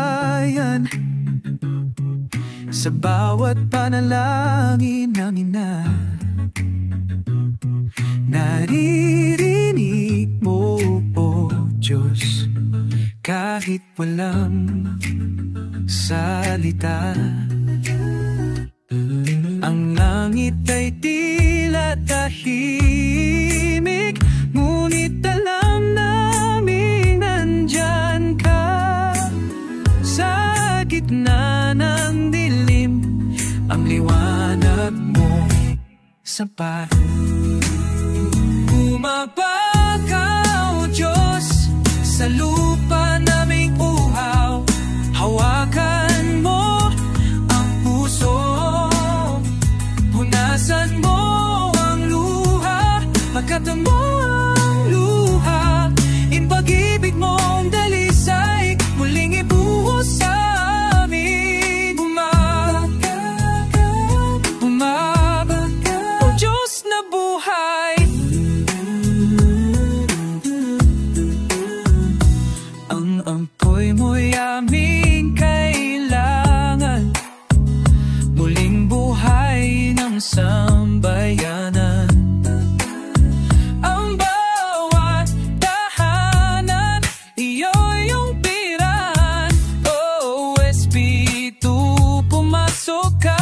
bayan. Sa bawat panalangin ng ina, naririnig mo, O Diyos, kahit walang salita. Ang langit ay tila tahimik, ngunit alam namin nandyan ka. Sa gitna ng dilim, ang liwanag mo sapat. Bumaba ka, O Diyos, sa lupa naming uhaw. Hawakan mo ang puso, punasan mo ang luha, pagkat mo ang luha. In pag-ibig mong dalisay, muling ibuhos sa amin. Bumaba ka, O Diyos na buhay. Ang apoy mo'y aming kailangan, muling buhay ng sambayanan. Ang bawat tahanan, iyo'y piran. O Espiritu, pumasok ka.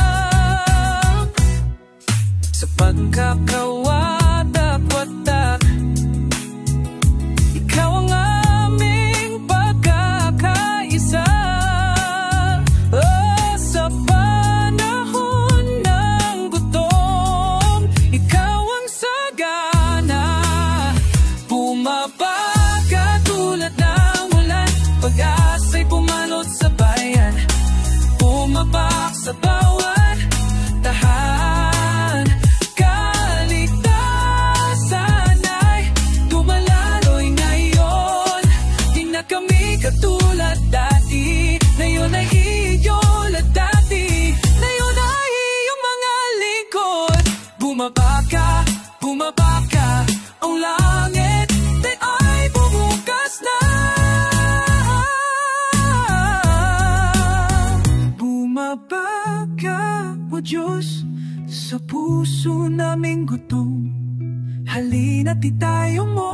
Sa pagkakawatak-watak, ikaw ang aming pagkakaisa. Sa panahon ng gutom, ikaw ang sagana. Bumaba ka tulad ng ulan, pag-asa'y pumalot sa bayan. Bumabak sa bawat tahan, kaligtasan ay dumalaloy ngayon. Di na kami katulad dati, ngayon ay iyong dati, ngayon ay iyong mga lingkod. Bumaba ka, ang langit ay bumukas na. Bumaba ka, O Diyos, sa puso naming gutom. Halina't itayo mo